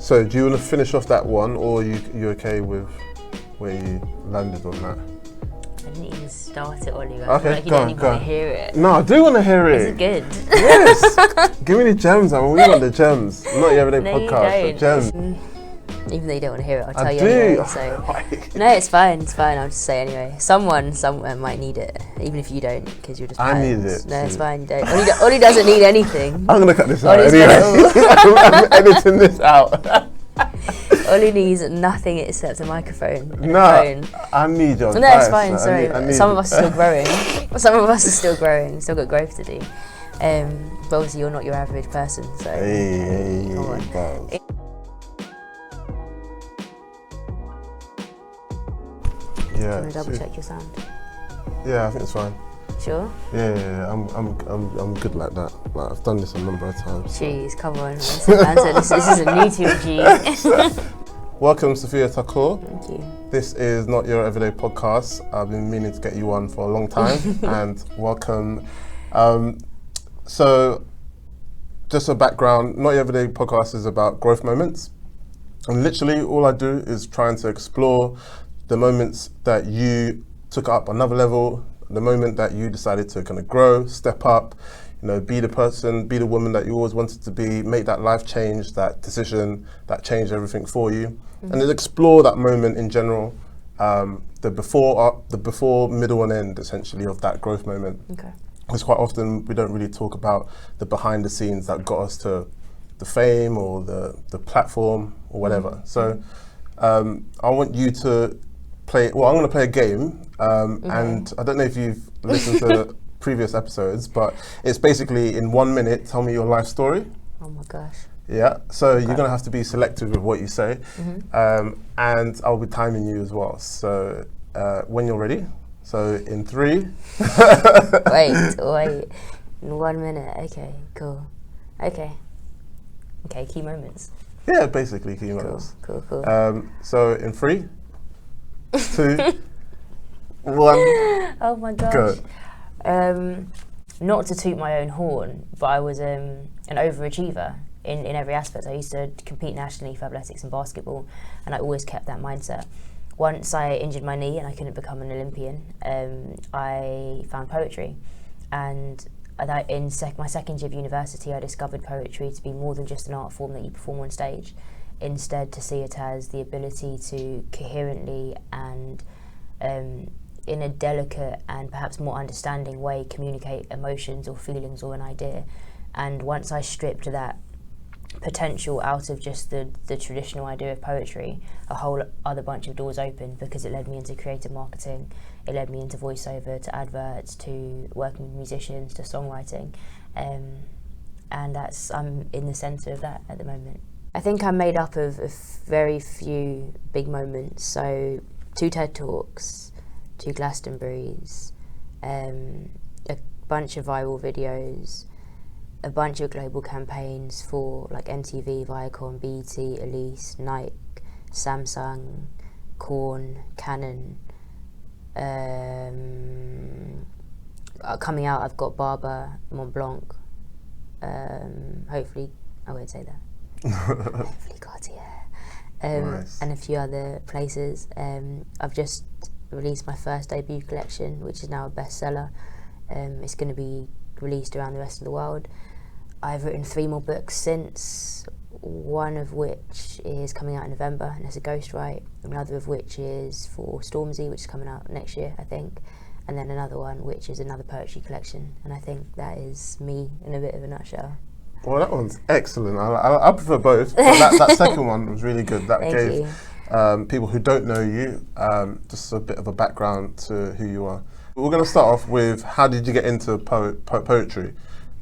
So do you want to finish off that one, or are you okay with where you landed on that? I didn't even start it, Oliver. Okay, you don't even want to hear it. No, I do want to hear it. Is it good? Yes. Give me the gems. I mean, we want the gems. Not your everyday podcast, the gems. Even though you don't want to hear it, I'll tell you anyway. So. No, it's fine. I'll just say anyway. Someone somewhere might need it, even if you don't, because you're just. I need it. No, it's fine. You don't. Ollie doesn't need anything. I'm gonna cut this out anyway. I'm editing this out. Ollie needs nothing except a microphone. No, I need your advice. No, it's fine. Sorry, I need some of us are still growing. Some of us are still growing. Still got growth to do. But obviously, you're not your average person. So. Hey, yeah. Can I double check your sound? Yeah, I think it's fine. Sure. Yeah. I'm good like that. Like, I've done this a number of times. Jeez, come on. This isn't new to you, G. Welcome, Sophia Thakur. Thank you. This is Not Your Everyday Podcast. I've been meaning to get you on for a long time, and welcome. So, just a background. Not Your Everyday Podcast is about growth moments, and literally all I do is trying to explore the moments that you took up another level, the moment that you decided to kind of grow, step up, be the person, be the woman that you always wanted to be, make that life change, that decision that changed everything for you, and then explore that moment in general, the before, middle, and end essentially of that growth moment. Okay. Because quite often we don't really talk about the behind the scenes that got us to the fame or the platform or whatever. So I want you to I'm going to play a game, and I don't know if you've listened to previous episodes, but it's basically in 1 minute, tell me your life story. Oh my gosh. Yeah, so you're going to have to be selective with what you say, and I'll be timing you as well. So when you're ready, so in 3. Wait, in 1 minute, okay, cool. Okay, key moments. Yeah, basically key moments. Cool. So in 3, 2, 1. Oh my gosh. Go. Not to toot my own horn, but I was an overachiever in every aspect. I used to compete nationally for athletics and basketball, and I always kept that mindset. Once I injured my knee and I couldn't become an Olympian, I found poetry, and in my second year of university, I discovered poetry to be more than just an art form that you perform on stage. Instead, to see it as the ability to coherently and in a delicate and perhaps more understanding way communicate emotions or feelings or an idea. And once I stripped that potential out of just the traditional idea of poetry, a whole other bunch of doors opened, because it led me into creative marketing, it led me into voiceover, to adverts, to working with musicians, to songwriting, and I'm in the centre of that at the moment. I think I'm made up of very few big moments. So 2 TED Talks, 2 Glastonburys, a bunch of viral videos, a bunch of global campaigns for like MTV, Viacom, BET, Elise, Nike, Samsung, Korn, Canon. Coming out, I've got Barber, Montblanc. Hopefully, I won't say that. Hopefully Cartier, nice. And a few other places. I've just released my first debut collection, which is now a bestseller. It's going to be released around the rest of the world. I've written 3 more books since, one of which is coming out in November, and it's a ghostwrite, another of which is for Stormzy, which is coming out next year, I think, and then another one which is another poetry collection, and I think that is me in a bit of a nutshell. Well, that one's excellent. I prefer both. But that second one was really good. That gave people who don't know you just a bit of a background to who you are. We're going to start off with, how did you get into poetry?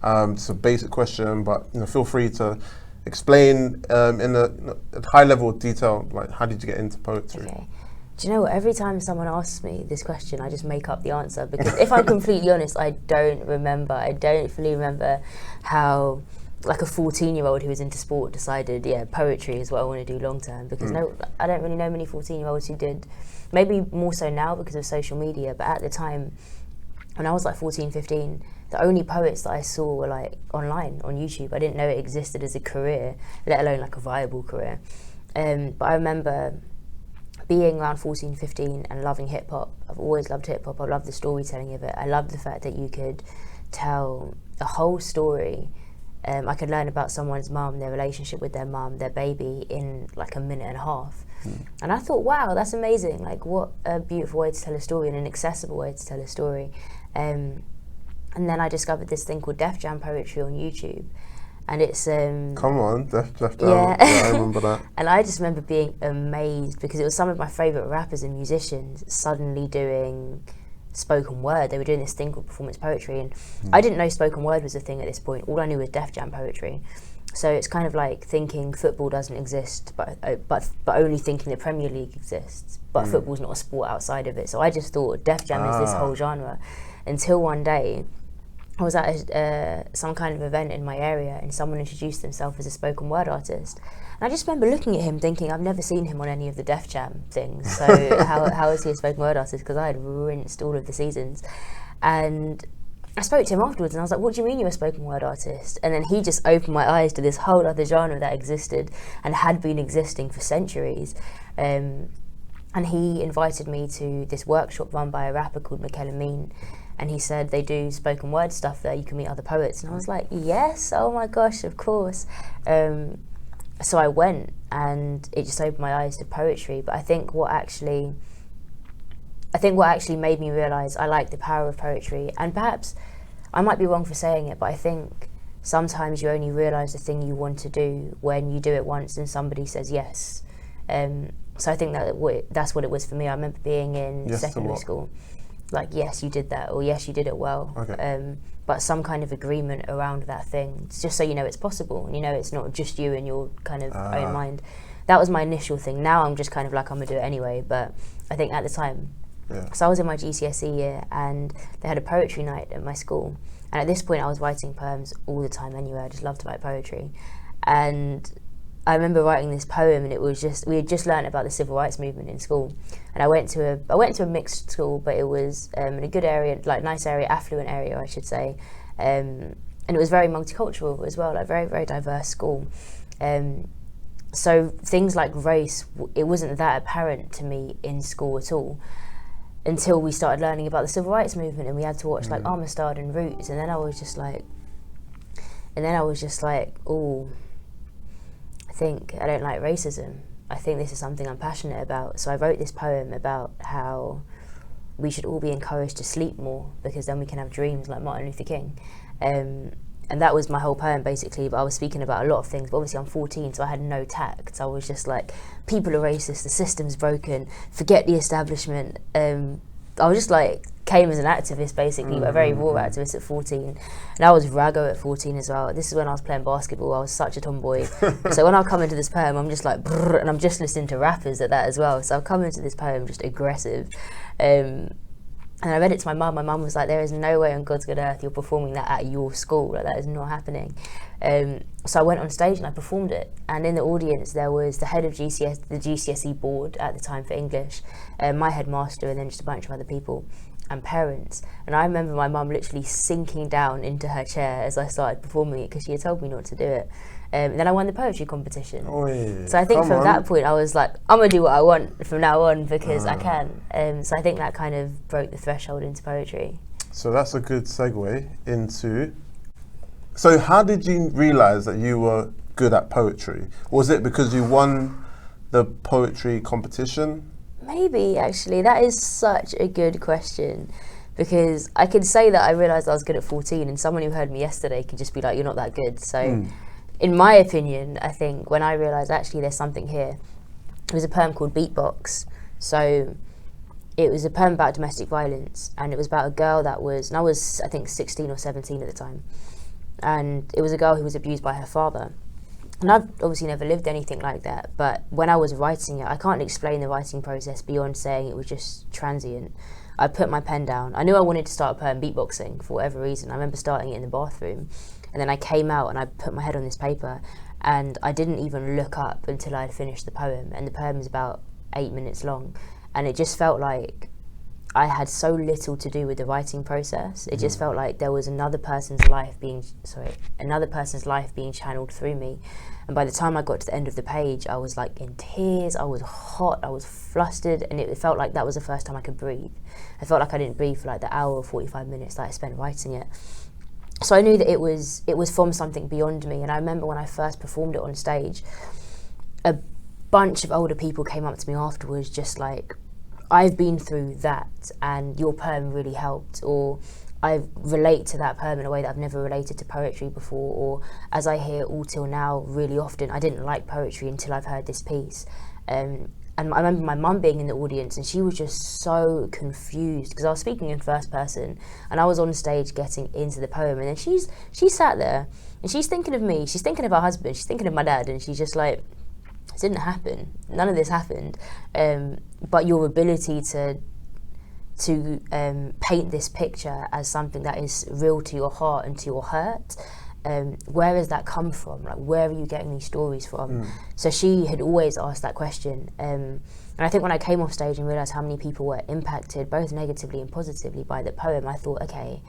It's a basic question, but feel free to explain in a high level of detail, like, how did you get into poetry? Okay. Do you know what? Every time someone asks me this question, I just make up the answer, because if I'm completely honest, I don't remember. I don't fully remember how, like, a 14-year-old who was into sport decided, poetry is what I want to do long term, because I don't really know many 14-year-olds who did. Maybe more so now because of social media, but at the time, when I was like 14, 15, the only poets that I saw were like online on YouTube. I didn't know it existed as a career, let alone like a viable career. But I remember being around 14, 15 and loving hip hop. I've always loved hip hop. I love the storytelling of it. I love the fact that you could tell a whole story. I could learn about someone's mum, their relationship with their mum, their baby in like a minute and a half. And I thought, wow, that's amazing. Like, what a beautiful way to tell a story and an accessible way to tell a story. And then I discovered this thing called Def Jam poetry on YouTube. And it's Come on, Def Jam. Yeah. Yeah, I remember that. And I just remember being amazed because it was some of my favourite rappers and musicians suddenly doing spoken word. They were doing this thing called performance poetry, and I didn't know spoken word was a thing at this point. All I knew was Def Jam poetry. So it's kind of like thinking football doesn't exist, but only thinking the Premier League exists, but football's not a sport outside of it. So I just thought Def Jam is this whole genre, until one day I was at some kind of event in my area and someone introduced themselves as a spoken word artist. And I just remember looking at him thinking, I've never seen him on any of the Def Jam things, so how is he a spoken word artist? Because I had rinsed all of the seasons. And I spoke to him afterwards and I was like, what do you mean you're a spoken word artist? And then he just opened my eyes to this whole other genre that existed and had been existing for centuries. And he invited me to this workshop run by a rapper called Mikel Amin. And he said they do spoken word stuff there, you can meet other poets. And I was like, yes, oh my gosh, of course. So I went and it just opened my eyes to poetry. But I think what actually made me realise I like the power of poetry, and perhaps I might be wrong for saying it, but I think sometimes you only realise the thing you want to do when you do it once and somebody says yes. So I think that's what it was for me. I remember being in secondary school, like, yes, you did that, or yes, you did it well. Okay. But some kind of agreement around that thing, just so you know it's possible, and you know it's not just you and your kind of own mind. That was my initial thing. Now I'm just kind of like, I'm gonna do it anyway, but I think at the time, so I was in my GCSE year and they had a poetry night at my school, and at this point I was writing poems all the time anyway. I just loved to write poetry, and I remember writing this poem, and it was just, we had just learned about the civil rights movement in school, and I went to a mixed school, but it was in a good area, like nice area, affluent area I should say, and it was very multicultural as well, like very, very diverse school. So things like race, it wasn't that apparent to me in school at all, until we started learning about the civil rights movement, and we had to watch like Amistad and Roots, and then I was just like, oh, I think I don't like racism. I think this is something I'm passionate about. So I wrote this poem about how we should all be encouraged to sleep more, because then we can have dreams like Martin Luther King. And that was my whole poem basically, but I was speaking about a lot of things, but obviously I'm 14, so I had no tact. I was just like, people are racist, the system's broken, forget the establishment. I was just like, came as an activist basically, but a very raw activist at 14. And I was raggo at 14 as well. This is when I was playing basketball. I was such a tomboy. So when I come into this poem, I'm just like, brrr, and I'm just listening to rappers at that as well. So I've come into this poem just aggressive. And I read it to my mum. My mum was like, there is no way on God's good earth you're performing that at your school. Like, that is not happening. So I went on stage and I performed it. And in the audience, there was the head of the GCSE board at the time for English, my headmaster, and then just a bunch of other people and parents. And I remember my mum literally sinking down into her chair as I started performing it, because she had told me not to do it. Then I won the poetry competition. So I think from that point I was like, I'm gonna do what I want from now on, because I can. So I think that kind of broke the threshold into poetry. So that's a good segue into, so how did you realise that you were good at poetry? Was it because you won the poetry competition? Maybe, actually. That is such a good question, because I could say that I realised I was good at 14, and someone who heard me yesterday could just be like, you're not that good. So in my opinion, I think when I realised actually there's something here, it was a poem called Beatbox. So it was a poem about domestic violence, and it was about a girl that was, and I was I think 16 or 17 at the time, and it was a girl who was abused by her father. And I've obviously never lived anything like that, but when I was writing it, I can't explain the writing process beyond saying it was just transient. I put my pen down. I knew I wanted to start a poem beatboxing for whatever reason. I remember starting it in the bathroom, and then I came out and I put my head on this paper, and I didn't even look up until I had finished the poem. And the poem is about 8 minutes long, and it just felt like I had so little to do with the writing process. It just felt like there was another person's life being channeled through me. And by the time I got to the end of the page, I was like in tears, I was hot, I was flustered, and it felt like that was the first time I could breathe. I felt like I didn't breathe for like the hour or 45 minutes that I spent writing it. So I knew that it was from something beyond me. And I remember when I first performed it on stage, a bunch of older people came up to me afterwards just like, I've been through that and your poem really helped, or I relate to that poem in a way that I've never related to poetry before, or as I hear all till now really often, I didn't like poetry until I've heard this piece. And I remember my mum being in the audience and she was just so confused because I was speaking in first person and I was on stage getting into the poem, and then she sat there and she's thinking of me, she's thinking of her husband, she's thinking of my dad, and she's just like, it didn't happen, none of this happened, but your ability to paint this picture as something that is real to your heart and to your hurt, where has that come from? Like, where are you getting these stories from? So she had always asked that question, and I think when I came off stage and realised how many people were impacted both negatively and positively by the poem, I thought, okay,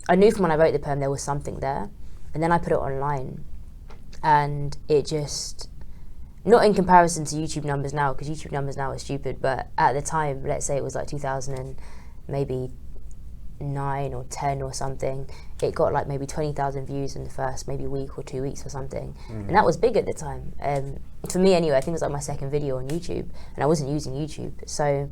I knew from when I wrote the poem there was something there, and then I put it online, and it just, not in comparison to YouTube numbers now, because YouTube numbers now are stupid, but at the time, let's say it was like 2000 and maybe 9 or 10 or something, it got like maybe 20,000 views in the first maybe week or 2 weeks or something, and that was big at the time. For me anyway, I think it was like my second video on YouTube, and I wasn't using YouTube, so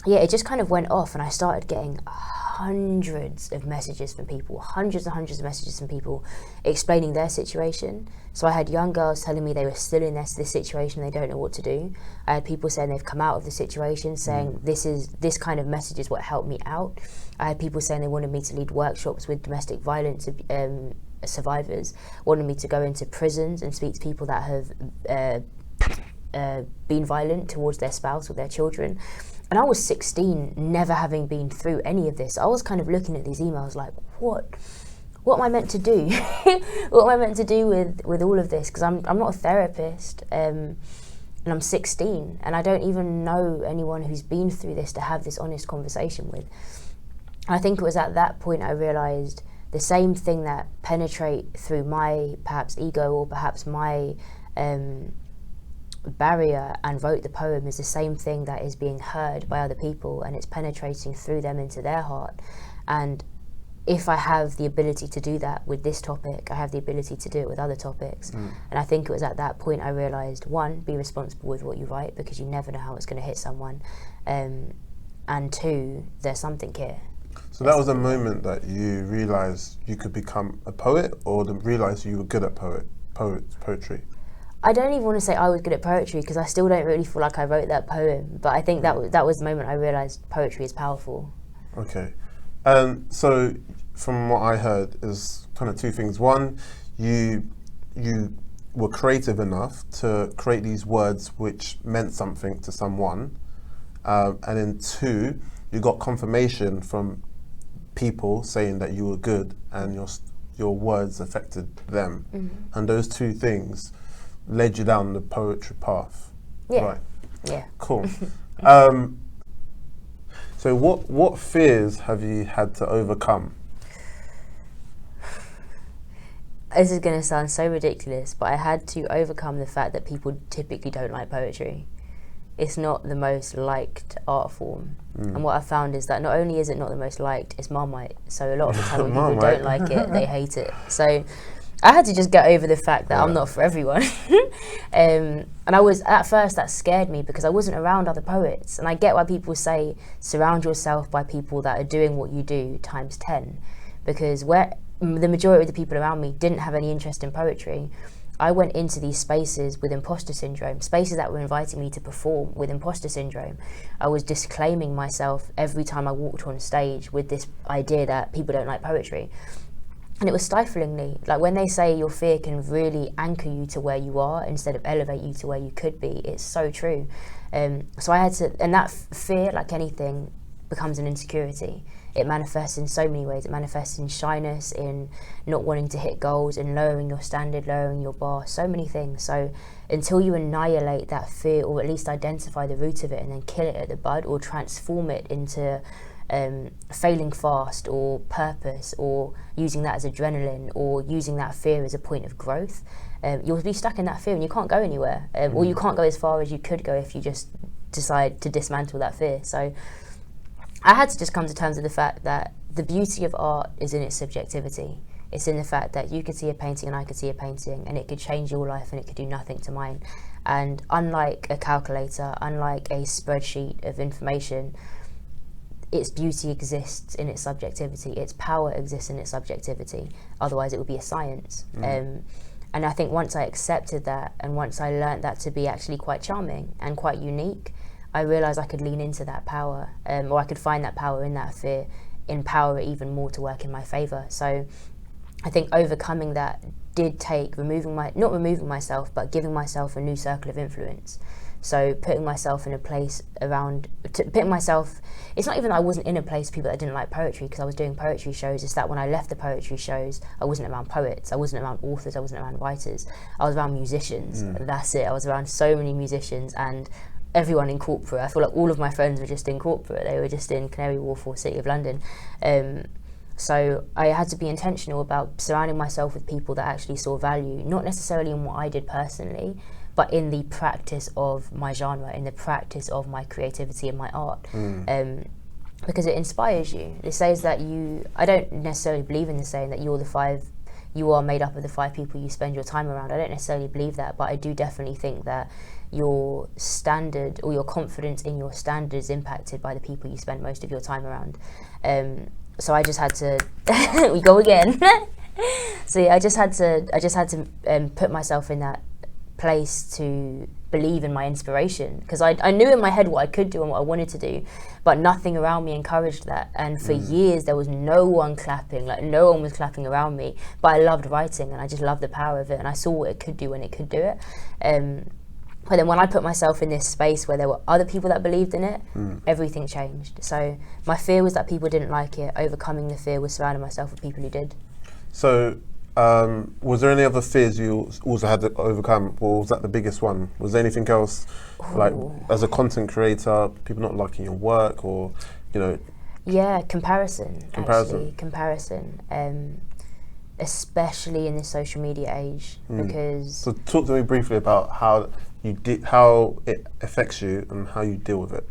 yeah, it just kind of went off, and I started getting hundreds of messages from people, hundreds and hundreds of messages from people explaining their situation. So I had young girls telling me they were still in this situation, they don't know what to do. I had people saying they've come out of the situation, saying this kind of message is what helped me out. I had people saying they wanted me to lead workshops with domestic violence survivors, wanted me to go into prisons and speak to people that have been violent towards their spouse or their children. And I was 16, never having been through any of this. I was kind of looking at these emails like, what am I meant to do? What am I meant to do with all of this? Because I'm not a therapist, and I'm 16, and I don't even know anyone who's been through this to have this honest conversation with. I think it was at that point I realised the same thing that penetrate through my perhaps ego or perhaps my barrier and wrote the poem is the same thing that is being heard by other people, and it's penetrating through them into their heart. And if I have the ability to do that with this topic, I have the ability to do it with other topics. And I think it was at that point I realised, one, be responsible with what you write, because you never know how it's going to hit someone, and two, there's something here. So that was a moment that you realised you could become a poet, or realised you were good at poetry? I don't even want to say I was good at poetry, because I still don't really feel like I wrote that poem, but I think that was the moment I realised poetry is powerful. Okay. So from what I heard is kind of two things. One, you were creative enough to create these words which meant something to someone, and then two, you got confirmation from people saying that you were good and your words affected them, and those two things led you down the poetry path. Yeah. Right. Yeah. Cool. So what fears have you had to overcome? This is going to sound so ridiculous, but I had to overcome the fact that people typically don't like poetry. It's not the most liked art form. And what I found is that not only is it not the most liked, it's Marmite. So a lot of the time when people don't like it, they hate it. So I had to just get over the fact that I'm not for everyone. And at first that scared me because I wasn't around other poets. And I get why people say surround yourself by people that are doing what you do times 10. Because where the majority of the people around me didn't have any interest in poetry, I went into these spaces with imposter syndrome, spaces that were inviting me to perform with imposter syndrome. I was disclaiming myself every time I walked on stage with this idea that people don't like poetry. And it was stiflingly, like when they say your fear can really anchor you to where you are instead of elevate you to where you could be, it's so true. So I had to, and that fear, like anything, becomes an insecurity. It manifests in so many ways. It manifests in shyness, in not wanting to hit goals, in lowering your standard, lowering your bar, so many things. So until you annihilate that fear, or at least identify the root of it and then kill it at the bud, or transform it into failing fast, or purpose, or using that as adrenaline, or using that fear as a point of growth, you'll be stuck in that fear and you can't go anywhere, or you can't go as far as you could go if you just decide to dismantle that fear. So I had to just come to terms with the fact that the beauty of art is in its subjectivity. It's in the fact that you could see a painting and I could see a painting, and it could change your life and it could do nothing to mine. And unlike a calculator, unlike a spreadsheet of information, its beauty exists in its subjectivity. Its power exists in its subjectivity. Otherwise it would be a science. And I think once I accepted that, and once I learned that to be actually quite charming and quite unique, I realised I could lean into that power, or I could find that power in that fear, empower it even more to work in my favour. So I think overcoming that did take not removing myself, but giving myself a new circle of influence. So putting myself in a place it's not even that I wasn't in a place of people that didn't like poetry, because I was doing poetry shows. It's that when I left the poetry shows, I wasn't around poets, I wasn't around authors, I wasn't around writers. I was around musicians. That's it. I was around so many musicians, and everyone in corporate. I feel like all of my friends were just in corporate. They were just in Canary Wharf or City of London. So I had to be intentional about surrounding myself with people that actually saw value, not necessarily in what I did personally, but in the practice of my genre, in the practice of my creativity and my art. Because it inspires you. It says that I don't necessarily believe in the saying that you are made up of the 5 people you spend your time around. I don't necessarily believe that, but I do definitely think that your standard, or your confidence in your standard, is impacted by the people you spend most of your time around. So I just had to, we go again. So yeah, I just had to put myself in that place to believe in my inspiration, because I knew in my head what I could do and what I wanted to do, but nothing around me encouraged that. And for years there was no one clapping, like no one was clapping around me, but I loved writing and I just loved the power of it, and I saw what it could do when it could do it. But then when I put myself in this space where there were other people that believed in it, everything changed. So my fear was that people didn't like it. Overcoming the fear was surrounding myself with people who did. So was there any other fears you also had to overcome, or was that the biggest one? Was there anything else, like as a content creator, people not liking your work, or, you know? Yeah, comparison. Especially in this social media age, because... So talk to me briefly about how it affects you and how you deal with it.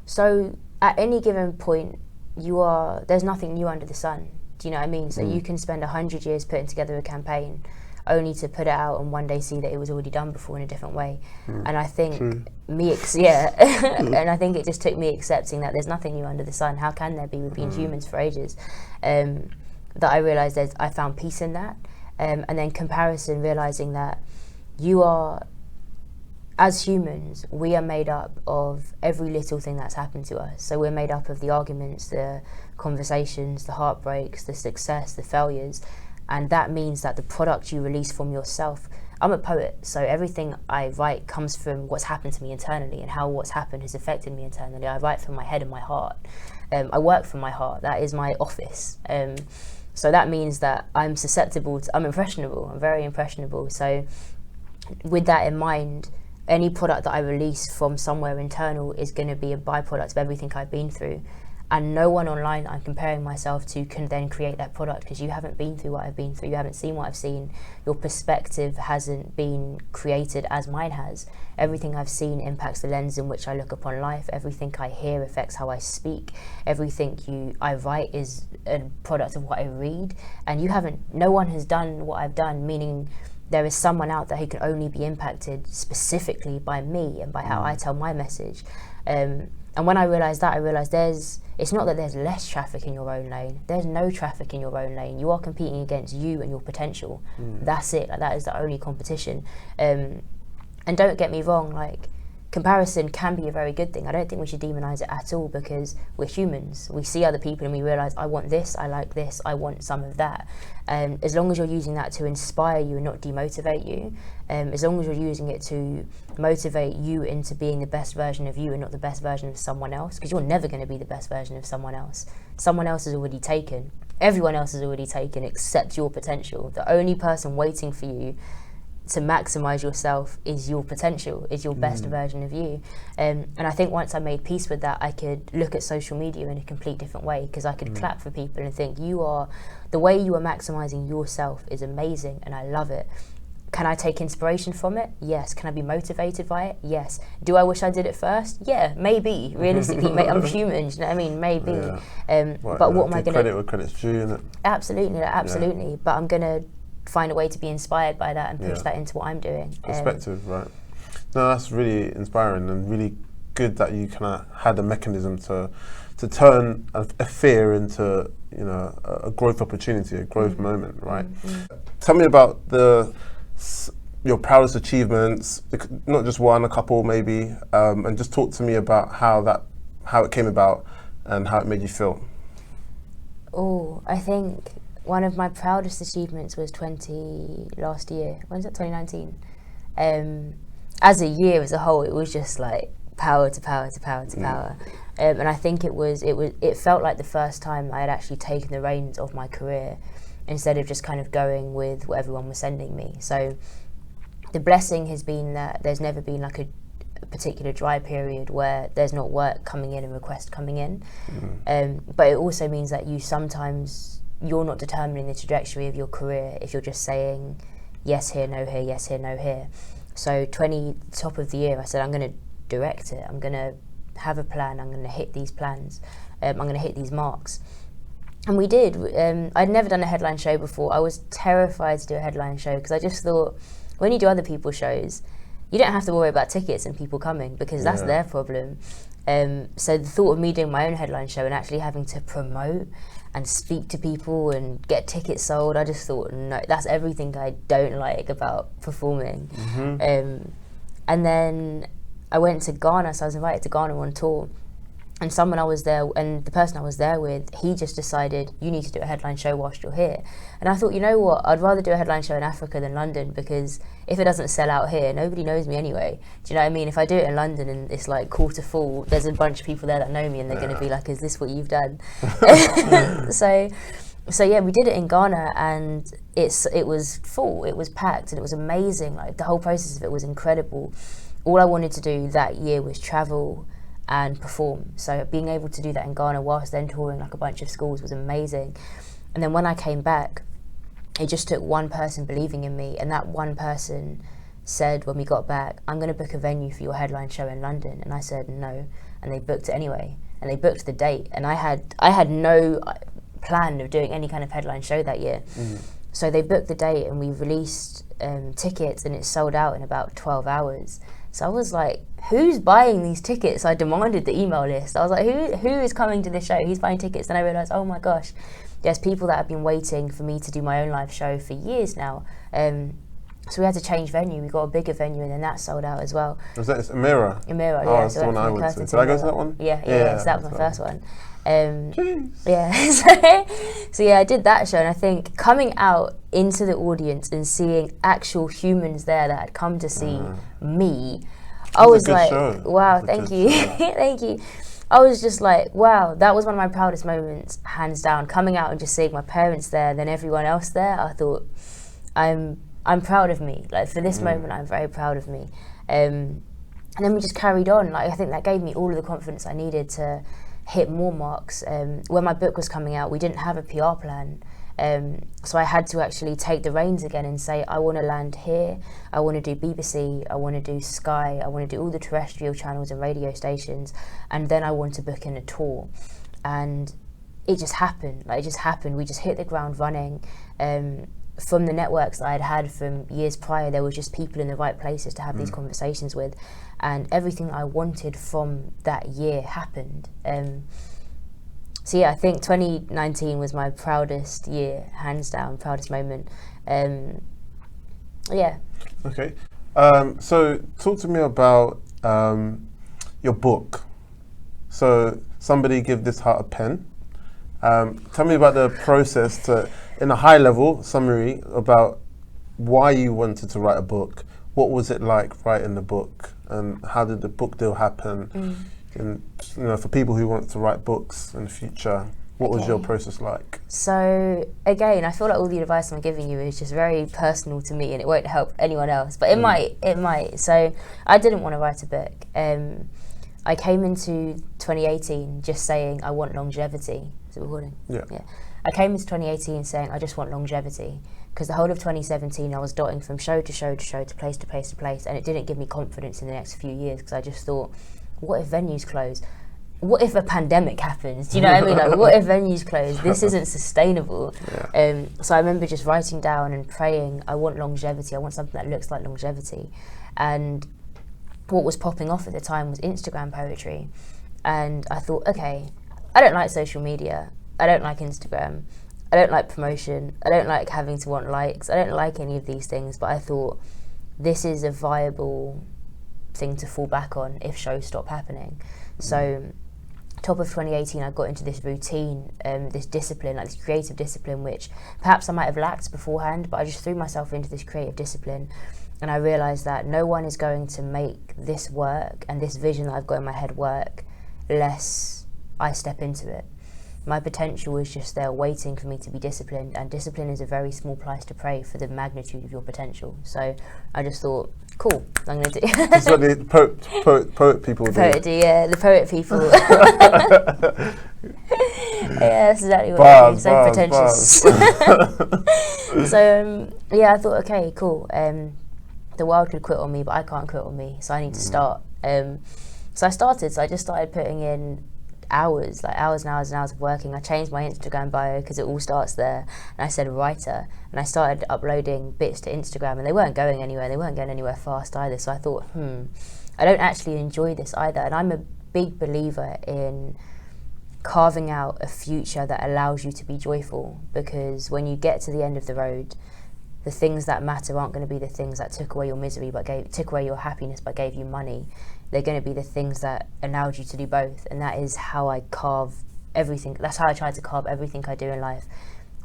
So at any given point, there's nothing new under the sun. Do you know what I mean? So you can spend 100 years putting together a campaign, only to put it out and one day see that it was already done before in a different way. And I think and I think it just took me accepting that there's nothing new under the sun. How can there be? We've been humans for ages. That I realised I found peace in that. And then comparison, realising that as humans, we are made up of every little thing that's happened to us. So we're made up of the arguments, the conversations, the heartbreaks, the success, the failures. And that means that the product you release from yourself, I'm a poet, so everything I write comes from what's happened to me internally and how what's happened has affected me internally. I write from my head and my heart. I work from my heart. That is my office. So that means that I'm impressionable. I'm very impressionable. So with that in mind, any product that I release from somewhere internal is going to be a byproduct of everything I've been through. And no one online I'm comparing myself to can then create that product, because you haven't been through what I've been through, you haven't seen what I've seen, your perspective hasn't been created as mine has. Everything I've seen impacts the lens in which I look upon life. Everything I hear affects how I speak. Everything I write is a product of what I read. And no one has done what I've done, meaning there is someone out there who can only be impacted specifically by me and by how I tell my message. And when I realised that, it's not that there's less traffic in your own lane. There's no traffic in your own lane. You are competing against you and your potential. That's it. Like, that is the only competition. And don't get me wrong, like, comparison can be a very good thing. I don't think we should demonize it at all, because we're humans. We see other people and we realize, I want this, I like this, I want some of that. As long as you're using that to inspire you and not demotivate you, as long as you're using it to motivate you into being the best version of you and not the best version of someone else, because you're never going to be the best version of someone else. Someone else is already taken. Everyone else is already taken except your potential. The only person waiting for you to maximize yourself is your potential, is your best version of you. And I think once I made peace with that, I could look at social media in a complete different way, because I could clap for people and think, the way you are maximizing yourself is amazing and I love it. Can I take inspiration from it? Yes. Can I be motivated by it? Yes. Do I wish I did it first? Yeah, maybe. Realistically, I'm human, you know what I mean? Maybe. Yeah. But what am I going to... Credit where credit's due, innit? Absolutely. Yeah. But I'm going to find a way to be inspired by that and push that into what I'm doing. Perspective, right. No, that's really inspiring and really good that you kind of had a mechanism to turn a fear into, you know, a growth opportunity, a growth moment, right? Tell me about your proudest achievements, not just one, a couple maybe, and just talk to me about how it came about and how it made you feel. Oh, I think one of my proudest achievements was last year. When was that? 2019. As a year as a whole, it was just like power to power to power to power. And I think it felt like the first time I had actually taken the reins of my career, instead of just kind of going with what everyone was sending me. So the blessing has been that there's never been like a particular dry period where there's not work coming in and requests coming in. But it also means that you're not determining the trajectory of your career if you're just saying yes here, no here, yes here, no here. So top of the year, I said, I'm going to direct it. I'm going to have a plan. I'm going to hit these plans. I'm going to hit these marks. And we did. I'd never done a headline show before. I was terrified to do a headline show, because I just thought, when you do other people's shows, you don't have to worry about tickets and people coming, because that's their problem. So the thought of me doing my own headline show and actually having to promote and speak to people and get tickets sold, I just thought, no, that's everything I don't like about performing. And then I went to Ghana, so I was invited to Ghana on tour. And the person I was there with, he just decided, you need to do a headline show whilst you're here. And I thought, you know what, I'd rather do a headline show in Africa than London, because if it doesn't sell out here, nobody knows me anyway. Do you know what I mean? If I do it in London and it's like quarter full, there's a bunch of people there that know me and they're going to be like, is this what you've done? So yeah, we did it in Ghana, and it was full, it was packed, and it was amazing. Like, the whole process of it was incredible. All I wanted to do that year was travel and perform. So being able to do that in Ghana whilst then touring like a bunch of schools was amazing. And then when I came back, it just took one person believing in me, and that one person said when we got back, I'm going to book a venue for your headline show in London. And I said no, and they booked it anyway, and they booked the date, and I had no plan of doing any kind of headline show that year. So they booked the date, and we released tickets, and it sold out in about 12 hours. So I was like, who's buying these tickets? I demanded the email list. I was like, who is coming to this show? Who's buying tickets? And I realised, oh my gosh, there's people that have been waiting for me to do my own live show for years now. So we had to change venue. We got a bigger venue, and then that sold out as well. Was that Emira? Emira, oh, yeah. That's the one I went to. Did I go to that one? Yeah, so that was my first one. Yeah, so yeah, I did that show, and I think coming out into the audience and seeing actual humans there that had come to see me, I was like, wow, thank you. Thank you. I was just like, wow, that was one of my proudest moments, hands down. Coming out and just seeing my parents there, then everyone else there, I thought, I'm proud of me. Like, for this moment, I'm very proud of me. And then we just carried on. Like, I think that gave me all of the confidence I needed to hit more marks. When my book was coming out, we didn't have a PR plan. So I had to actually take the reins again and say, I want to land here, I want to do BBC, I want to do Sky, I want to do all the terrestrial channels and radio stations, and then I want to book in a tour. And it just happened. Like, it just happened. We just hit the ground running. From the networks that I'd had from years prior, there was just people in the right places to have these conversations with, and everything I wanted from that year happened. So yeah, I think 2019 was my proudest year, hands down, proudest moment. Yeah. Okay. So talk to me about your book. So somebody give this heart a pen. Tell me about the process in a high level summary about why you wanted to write a book. What was it like writing the book, and how did the book deal happen? And for people who want to write books in the future, what was your process like? So again, I feel like all the advice I'm giving you is just very personal to me, and it won't help anyone else, but it might. So I didn't want to write a book. I came into 2018 just saying I want longevity. Is it recording? Yeah. I came into 2018 saying I just want longevity, because the whole of 2017 I was dotting from show to show to show, to place to place to place, and it didn't give me confidence in the next few years, because I just thought, what if venues close? What if a pandemic happens? Do you know what I mean? Like, what if venues close? This isn't sustainable. Yeah. So I remember just writing down and praying, I want longevity. I want something that looks like longevity. And what was popping off at the time was Instagram poetry. And I thought, okay, I don't like social media. I don't like Instagram. I don't like promotion. I don't like having to want likes. I don't like any of these things. But I thought, this is a viable thing to fall back on if shows stop happening. So top of 2018 I got into this routine, this discipline, like this creative discipline, which perhaps I might have lacked beforehand, but I just threw myself into this creative discipline, and I realised that no one is going to make this work and this vision that I've got in my head work unless I step into it. My potential is just there waiting for me to be disciplined, and discipline is a very small price to pay for the magnitude of your potential. So I just thought, cool, I'm going to do it. That's what the poet people do. The poet people. Yeah, that's exactly what I do. So pretentious. So, I thought, okay, cool. The world could quit on me, but I can't quit on me, so I need to start. So I started. So I just started putting in hours and hours and hours of working. I changed my Instagram bio because it all starts there, and I said writer, and I started uploading bits to Instagram, and they weren't going anywhere. They weren't going anywhere fast either. So I thought, I don't actually enjoy this either. And I'm a big believer in carving out a future that allows you to be joyful, because when you get to the end of the road, the things that matter aren't going to be the things that took away your misery took away your happiness but gave you money. They're going to be the things that allowed you to do both, and that is how I carve everything. That's how I try to carve everything I do in life.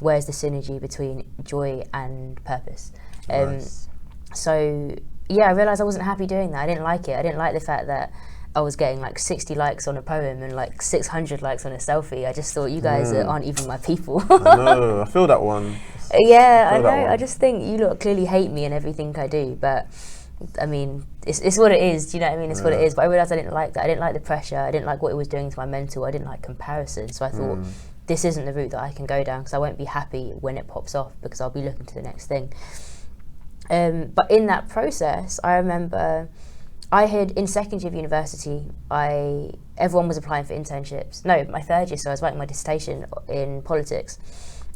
Where's the synergy between joy and purpose? Nice. So I realised I wasn't happy doing that. I didn't like it. I didn't like the fact that I was getting like 60 likes on a poem and like 600 likes on a selfie. I just thought, you guys aren't even my people. I know, I feel that one. Yeah, I know. I just think you lot clearly hate me and everything I do, but I mean, it's what it is. Do you know what I mean? It's what it is. But I realised I didn't like that. I didn't like the pressure. I didn't like what it was doing to my mental. I didn't like comparison. So I thought, this isn't the route that I can go down, because I won't be happy when it pops off, because I'll be looking to the next thing. But in that process, I remember I had, in second year of university, everyone was applying for internships. No, my third year, so I was writing my dissertation in politics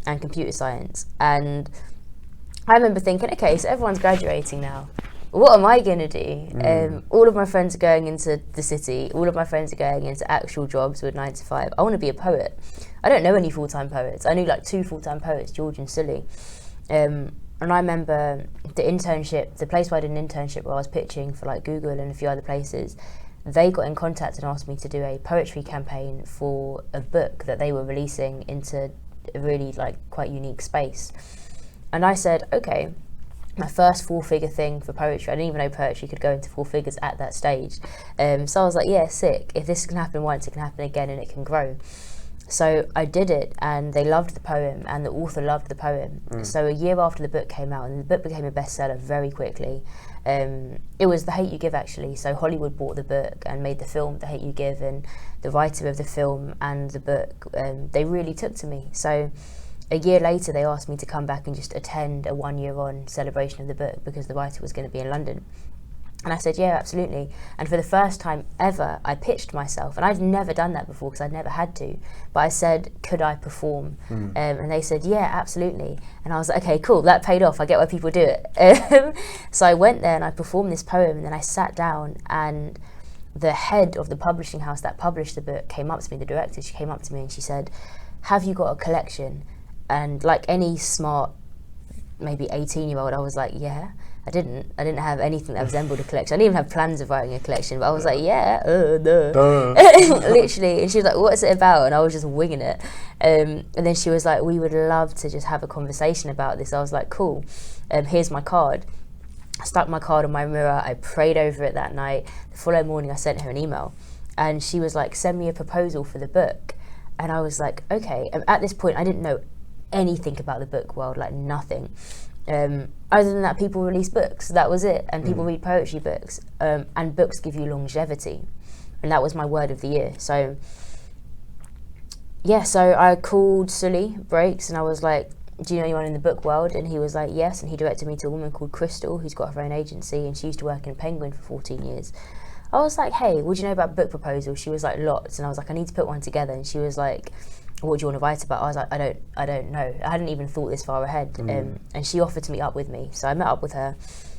and computer science. And I remember thinking, okay, so everyone's graduating now. What am I going to do? All of my friends are going into the city. All of my friends are going into actual jobs with 9 to 5. I want to be a poet. I don't know any full-time poets. I knew like 2 full-time poets, George and Sully. And I remember the internship, the place where I did an internship where I was pitching for like Google and a few other places, they got in contact and asked me to do a poetry campaign for a book that they were releasing into a really like quite unique space. And I said, okay, my first 4-figure thing for poetry. I didn't even know poetry could go into 4 figures at that stage. So I was like, yeah, sick. If this can happen once, it can happen again, and it can grow. So I did it, and they loved the poem, and the author loved the poem. So a year after the book came out, and the book became a bestseller very quickly. It was The Hate U Give, actually. So Hollywood bought the book and made the film The Hate U Give, and the writer of the film and the book, they really took to me. So a year later, they asked me to come back and just attend a 1-year-on celebration of the book, because the writer was going to be in London. And I said, yeah, absolutely. And for the first time ever, I pitched myself. And I'd never done that before, because I'd never had to. But I said, could I perform? And they said, yeah, absolutely. And I was like, okay, cool, that paid off. I get why people do it. So I went there and I performed this poem, and then I sat down, and the head of the publishing house that published the book came up to me, the director, she came up to me and she said, have you got a collection? And like any smart, maybe 18-year-old, I was like, yeah. I didn't have anything that resembled a collection. I didn't even have plans of writing a collection, but I was like, duh. Literally. And she was like, what's it about? And I was just winging it. And then she was like, we would love to just have a conversation about this. I was like, cool. Here's my card. I stuck my card on my mirror. I prayed over it that night. The following morning, I sent her an email. And she was like, send me a proposal for the book. And I was like, okay. And at this point, I didn't know anything about the book world, like nothing. Other than that, people release books. That was it. And people read poetry books. And books give you longevity. And that was my word of the year. So, yeah, so I called Sully Breaks and I was like, do you know anyone in the book world? And he was like, yes. And he directed me to a woman called Crystal, who's got her own agency. And she used to work in Penguin for 14 years. I was like, hey, what do you know about book proposals? She was like, lots. And I was like, I need to put one together. And she was like, what do you want to write about? I was like, I don't know. I hadn't even thought this far ahead. And she offered to meet up with me. So I met up with her.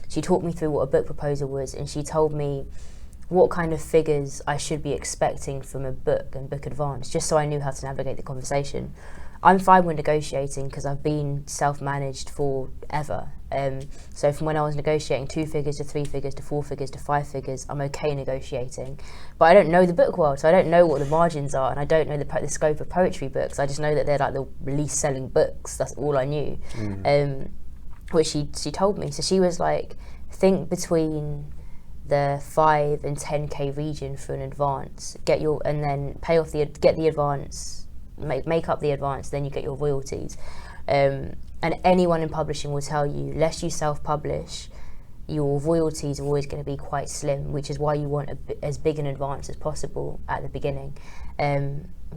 She talked me through what a book proposal was, and she told me what kind of figures I should be expecting from a book and book advance, just so I knew how to navigate the conversation. I'm fine with negotiating because I've been self-managed forever. So from when I was negotiating 2 figures to 3 figures to 4 figures to 5 figures, I'm okay negotiating. But I don't know the book world, so I don't know what the margins are, and I don't know the scope of poetry books. I just know that they're like the least selling books. That's all I knew. Which she told me. So she was like, think between the 5 and 10k region for an advance. And then get the advance. Make up the advance, then you get your royalties. And anyone in publishing will tell you, lest you self-publish, your royalties are always going to be quite slim, which is why you want as big an advance as possible at the beginning.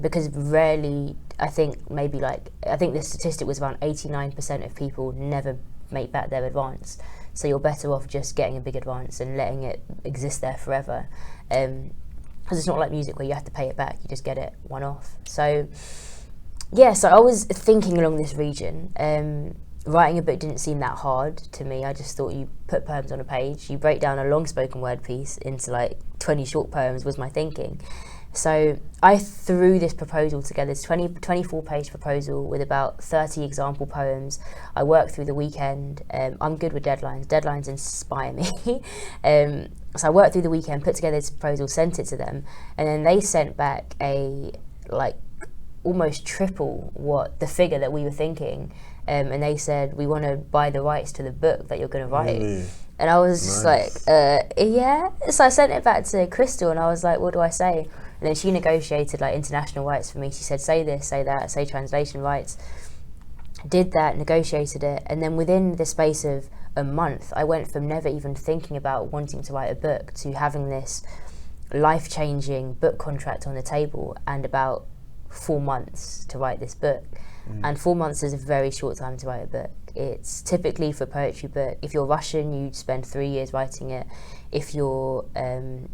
Because rarely, I think the statistic was around 89% of people never make back their advance. So you're better off just getting a big advance and letting it exist there forever. Because it's not like music where you have to pay it back, you just get it one-off. So, yeah, so I was thinking along this region. Writing a book didn't seem that hard to me. I just thought you put poems on a page, you break down a long spoken word piece into like 20 short poems was my thinking. So I threw this proposal together, this 24-page proposal with about 30 example poems. I worked through the weekend. I'm good with deadlines. Deadlines inspire me. So I worked through the weekend, put together this proposal, sent it to them, and then they sent back almost triple what the figure that we were thinking. And they said, we want to buy the rights to the book that you're going to write. Really? And I was just like, yeah. So I sent it back to Crystal and I was like, what do I say? And then she negotiated like international rights for me. She said, say this, say that, say translation rights. Did that, negotiated it. And then within the space of a month, I went from never even thinking about wanting to write a book to having this life-changing book contract on the table and about 4 months to write this book. And 4 months is a very short time to write a book. It's typically for a poetry book. If you're Russian, you spend 3 years writing it. If you're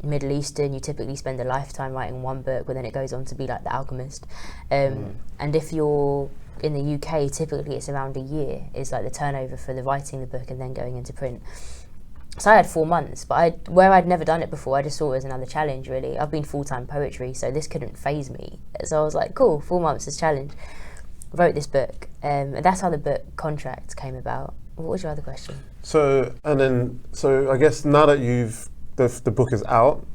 Middle Eastern, you typically spend a lifetime writing one book, but then it goes on to be like The Alchemist. And if you're in the UK, typically it's around a year is like the turnover for the writing the book and then going into print. So I had 4 months, but where I'd never done it before, I just saw it as another challenge, really. I've been full-time poetry, so this couldn't faze me. So I was like, cool, 4 months is challenge. Wrote this book, and that's how the book contract came about. What was your other question? So I guess now that the book is out,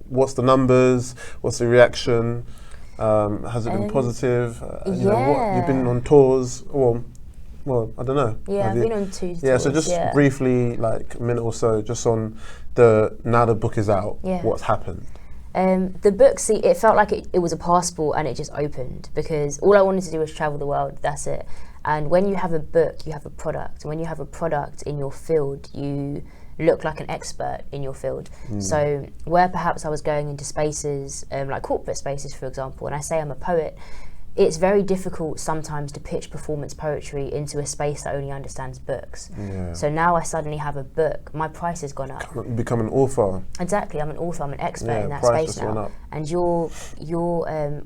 what's the numbers? What's the reaction? Has it been positive? You know, you've been on tours, or well, I don't know. Yeah, I've been on 2 tours. Yeah, so just briefly, like a minute or so, just on now the book is out, what's happened? The book, it felt like it was a passport and it just opened, because all I wanted to do was travel the world, that's it. And when you have a book, you have a product. And when you have a product in your field, you look like an expert in your field. So where perhaps I was going into spaces, like corporate spaces, for example, and I say I'm a poet, it's very difficult sometimes to pitch performance poetry into a space that only understands books. Yeah. So now I suddenly have a book, my price has gone up. Become an author. Exactly, I'm an author, I'm an expert in that space now. And your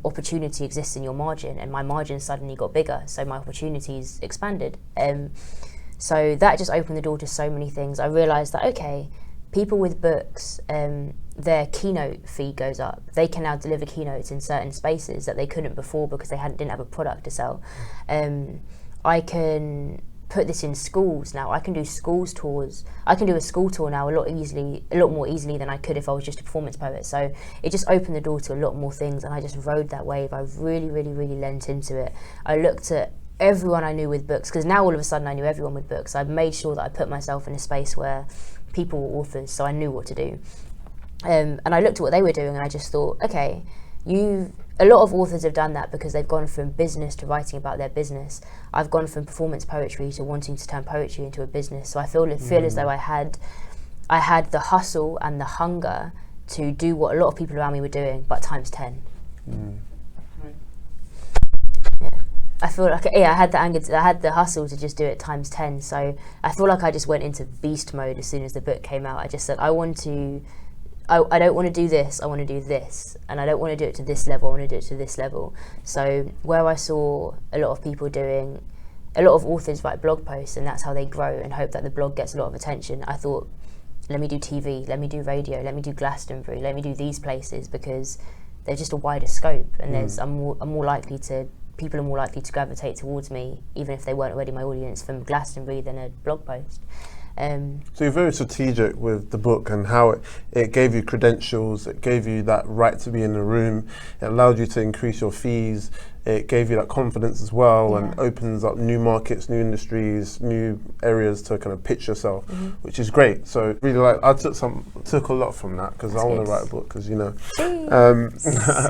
opportunity exists in your margin, and my margin suddenly got bigger, so my opportunities expanded. So that just opened the door to so many things. I realised that, okay, people with books, their keynote fee goes up. They can now deliver keynotes in certain spaces that they couldn't before because they didn't have a product to sell. I can put this in schools now. I can do schools tours. I can do a school tour now a lot more easily than I could if I was just a performance poet. So it just opened the door to a lot more things, and I just rode that wave. I really, really, really lent into it. I looked at everyone I knew with books, because now all of a sudden I knew everyone with books. I made sure that I put myself in a space where people were authors, so I knew what to do. And I looked at what they were doing, and I just thought, okay, a lot of authors have done that because they've gone from business to writing about their business. I've gone from performance poetry to wanting to turn poetry into a business. So I feel as though I had the hustle and the hunger to do what a lot of people around me were doing, but times 10. Yeah. I feel like I had the hustle to just do it times 10. So I feel like I just went into beast mode as soon as the book came out. I just said, I don't want to do this, I want to do this. And I don't want to do it to this level, I want to do it to this level. So where I saw a lot of authors write blog posts, and that's how they grow and hope that the blog gets a lot of attention, I thought, let me do TV, let me do radio, let me do Glastonbury, let me do these places, because they're just a wider scope, and people are more likely to gravitate towards me, even if they weren't already my audience, from Glastonbury than a blog post. So you're very strategic with the book and how it gave you credentials, it gave you that right to be in the room, it allowed you to increase your fees, it gave you that confidence as well, and opens up new markets, new industries, new areas to kind of pitch yourself, which is great. So really, I took a lot from that, because I want to write a book, because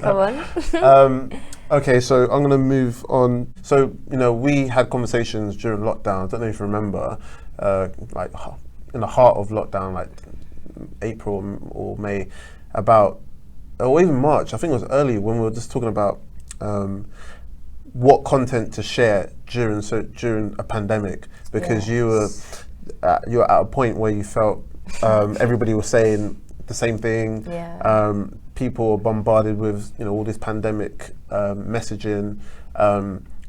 Come on. Okay, so I'm going to move on. So we had conversations during lockdown. I don't know if you remember. Like in the heart of lockdown, like April or May, or even March, I think it was early, when we were just talking about what content to share during a pandemic, because you were at a point where you felt everybody was saying the same thing. People were bombarded with all this pandemic messaging,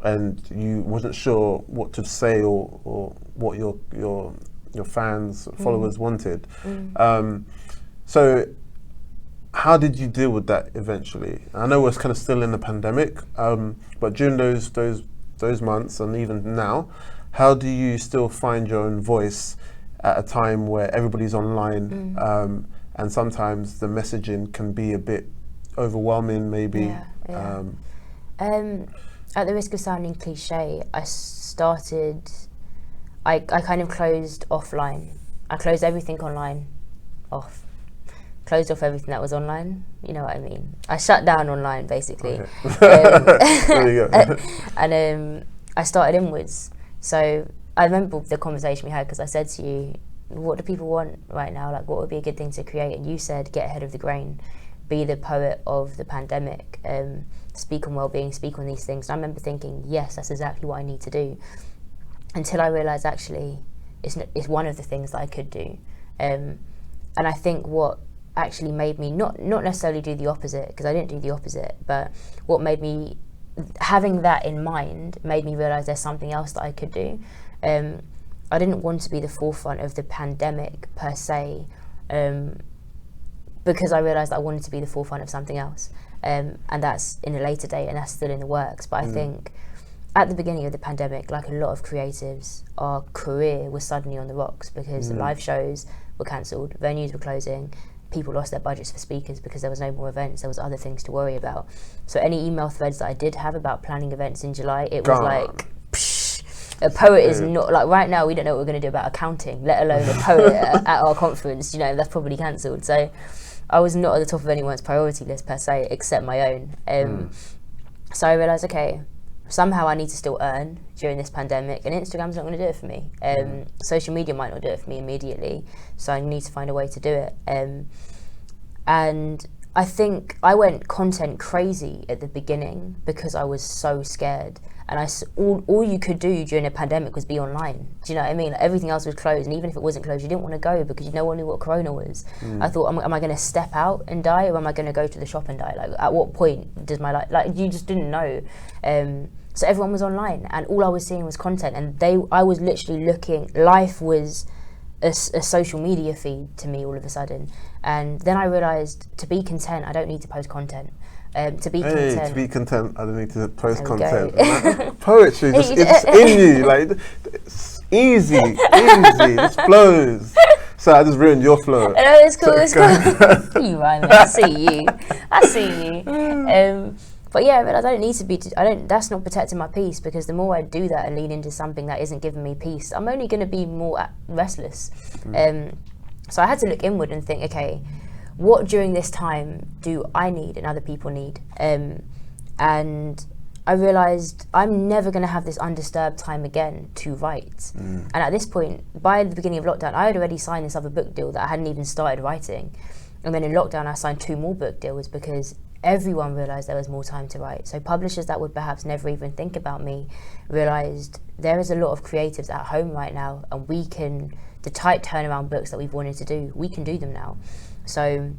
and you wasn't sure what to say or what your fans, followers wanted. So how did you deal with that eventually? I know we're kind of still in the pandemic, but during those months, and even now, how do you still find your own voice at a time where everybody's online, and sometimes the messaging can be a bit overwhelming, maybe? At the risk of sounding cliche, I kind of closed offline. I closed everything online off. Closed off everything that was online, you know what I mean? I shut down online, basically. Okay. There you go. And I started inwards. So I remember the conversation we had, because I said to you, what do people want right now? Like, what would be a good thing to create? And you said, get ahead of the grain. Be the poet of the pandemic. Speak on well-being, speak on these things. And I remember thinking, yes, that's exactly what I need to do. Until I realised, actually, it's one of the things that I could do. And I think what actually made me not necessarily do the opposite, because I didn't do the opposite, but what made me, having that in mind, made me realise there's something else that I could do. I didn't want to be the forefront of the pandemic per se, because I realised I wanted to be the forefront of something else. And that's in a later date, and that's still in the works. But I think at the beginning of the pandemic, like a lot of creatives, our career was suddenly on the rocks, because the live shows were cancelled, venues were closing, people lost their budgets for speakers because there was no more events, there was other things to worry about. So any email threads that I did have about planning events in July, it was like, a poet is not, like right now we don't know what we're going to do about accounting, let alone a poet at our conference, that's probably cancelled. So I was not at the top of anyone's priority list per se, except my own. So I realised, okay, somehow I need to still earn during this pandemic, and Instagram's not going to do it for me. Social media might not do it for me immediately, so I need to find a way to do it. And I think I went content crazy at the beginning because I was so scared. And all you could do during a pandemic was be online. Do you know what I mean? Like, everything else was closed, and even if it wasn't closed, you didn't want to go because no one knew what Corona was. I thought, am I going to step out and die, or am I going to go to the shop and die? Like, at what point does my life? Like, you just didn't know. So everyone was online, and all I was seeing was content. And I was literally looking. Life was a social media feed to me all of a sudden. And then I realised, to be content, I don't need to post content. To be content, I don't need to post content. Poetry, it's in you. Like, Easy, easy. This flows. So I just ruined your flow. No, it's cool. It's cool. You rhyme. I see you. But yeah, but I don't need to be. That's not protecting my peace, because the more I do that and lean into something that isn't giving me peace, I'm only going to be more restless. So I had to look inward and think, okay, what during this time do I need and other people need? And I realised I'm never going to have this undisturbed time again to write. And at this point, by the beginning of lockdown, I had already signed this other book deal that I hadn't even started writing. And then in lockdown, I signed 2 more book deals because everyone realised there was more time to write. So publishers that would perhaps never even think about me realised there is a lot of creatives at home right now, and the tight turnaround books that we've wanted to do, we can do them now. So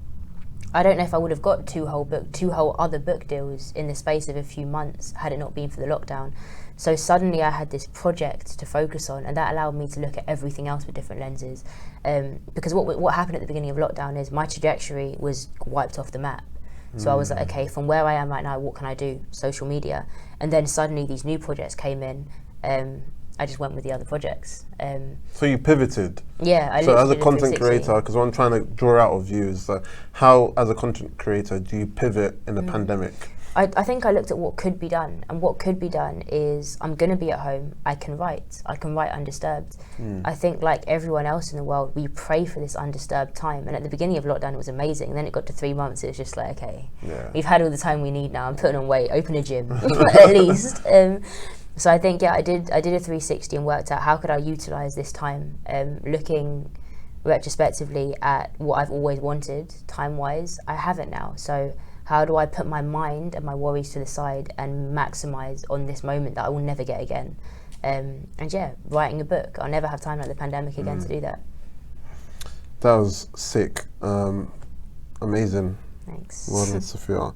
I don't know if I would have got 2 whole other book deals in the space of a few months had it not been for the lockdown. So suddenly I had this project to focus on, and that allowed me to look at everything else with different lenses. Because what happened at the beginning of lockdown is my trajectory was wiped off the map. So I was like, okay, from where I am right now, what can I do? Social media. And then suddenly these new projects came in. I just went with the other projects. So you pivoted. Yeah, So as a content creator, because what I'm trying to draw out of you is how, as a content creator, do you pivot in a pandemic? I think I looked at what could be done, and what could be done is I'm going to be at home, I can write undisturbed. I think like everyone else in the world, we pray for this undisturbed time, and at the beginning of lockdown it was amazing, and then it got to 3 months, it was just like, okay, we've had all the time we need now, I'm putting on weight, open a gym, at least. So I think, I did a 360 and worked out how could I utilise this time, looking retrospectively at what I've always wanted, time-wise, I have it now. So how do I put my mind and my worries to the side and maximise on this moment that I will never get again? And writing a book. I'll never have time like the pandemic again to do that. That was sick. Amazing. Thanks. Well done, Sophia.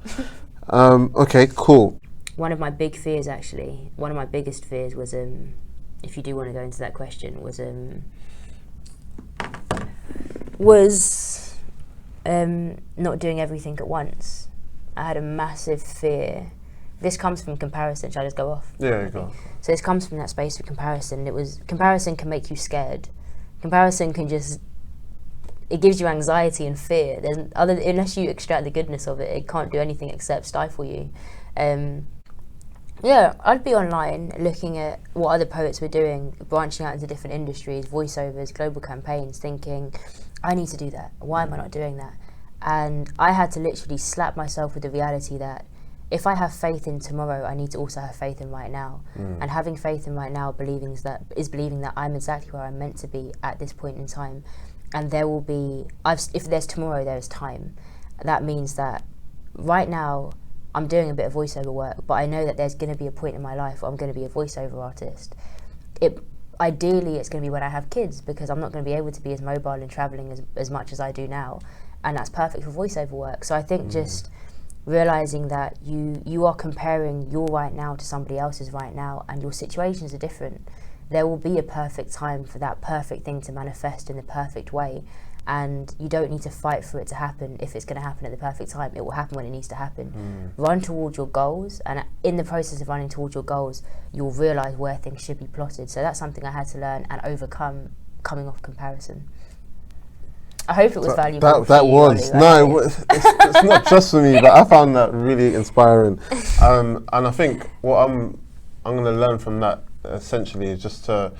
Okay, cool. One of my big fears, actually, one of my biggest fears was, if you do want to go into that question, was not doing everything at once. I had a massive fear. This comes from comparison. Shall I just go off? Yeah, you go. So this comes from that space of comparison. Comparison can make you scared. Comparison can it gives you anxiety and fear. Unless you extract the goodness of it, it can't do anything except stifle you. I'd be online looking at what other poets were doing, branching out into different industries, voiceovers, global campaigns, thinking, I need to do that. Why am I not doing that? And I had to literally slap myself with the reality that if I have faith in tomorrow, I need to also have faith in right now. And having faith in right now is believing that I'm exactly where I'm meant to be at this point in time. And there will be, if there's tomorrow, there is time. That means that right now, I'm doing a bit of voiceover work, but I know that there's going to be a point in my life where I'm going to be a voiceover artist. Ideally, it's going to be when I have kids, because I'm not going to be able to be as mobile and travelling as much as I do now. And that's perfect for voiceover work. So I think just realising that you are comparing your right now to somebody else's right now, and your situations are different. There will be a perfect time for that perfect thing to manifest in the perfect way. And you don't need to fight for it to happen if it's going to happen at the perfect time. It will happen when it needs to happen. Run towards your goals, and in the process of running towards your goals, you'll realise where things should be plotted. So that's something I had to learn and overcome, coming off comparison. I hope it was valuable. That was. No, it's not just for me, but I found that really inspiring. And I think what I'm going to learn from that essentially is just to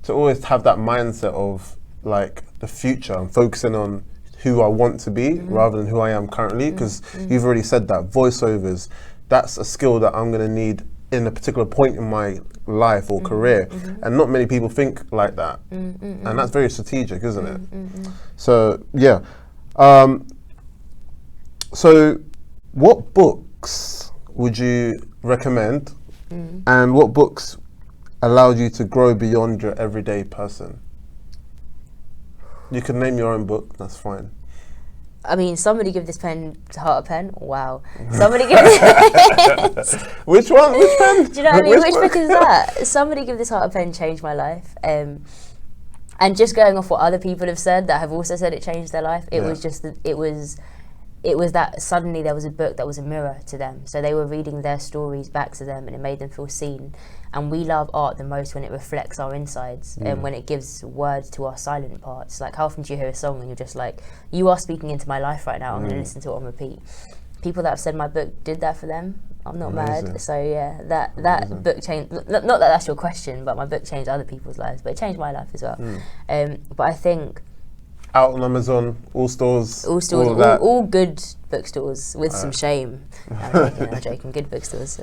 always have that mindset of like the future and focusing on who I want to be rather than who I am currently, because you've already said that voiceovers, that's a skill that I'm going to need in a particular point in my life or career, and not many people think like that, and that's very strategic, isn't it? So yeah, so what books would you recommend, and what books allowed you to grow beyond your everyday person? You can name your own book, that's fine. I mean, somebody give this pen to Heart a pen. Wow. Somebody give this. Which one? Which pen? Do you know what I mean? Which book is that? Somebody give this Heart a pen changed my life. And just going off what other people have said that have also said it changed their life, it was just, it was it was that suddenly there was a book that was a mirror to them. So they were reading their stories back to them and it made them feel seen. And we love art the most when it reflects our insides and when it gives words to our silent parts. Like, how often do you hear a song and you're just like, you are speaking into my life right now, I'm going to listen to it on repeat. People that have said my book did that for them. I'm not mad. So yeah, that book changed, not that that's your question, but my book changed other people's lives, but it changed my life as well. But I think out on Amazon, all stores, all good bookstores with some shame. I'm joking, good bookstores.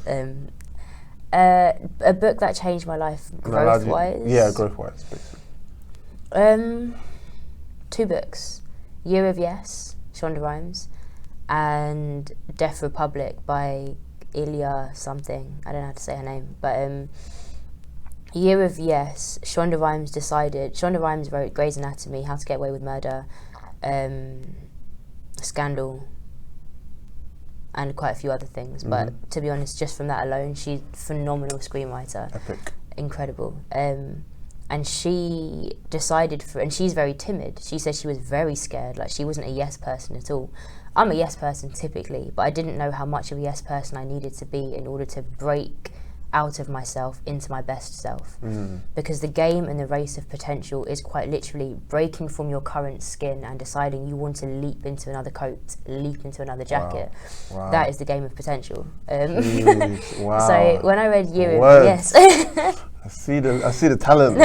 A book that changed my life growth-wise? Yeah, growth-wise, basically. 2 books. Year of Yes, Shonda Rhimes, and Death Republic by Ilya something. I don't know how to say her name. But Year of Yes, Shonda Rhimes wrote Grey's Anatomy, How to Get Away with Murder, Scandal, and quite a few other things. But to be honest, just from that alone, she's a phenomenal screenwriter. Epic. Incredible. And she decided and she's very timid. She said she was very scared, like she wasn't a yes person at all. I'm a yes person typically, but I didn't know how much of a yes person I needed to be in order to break out of myself into my best self. Because the game and the race of potential is quite literally breaking from your current skin and deciding you want to leap into another coat, leap into another jacket. Wow. That is the game of potential. Wow. So when I read Year of Yes, I see the talent.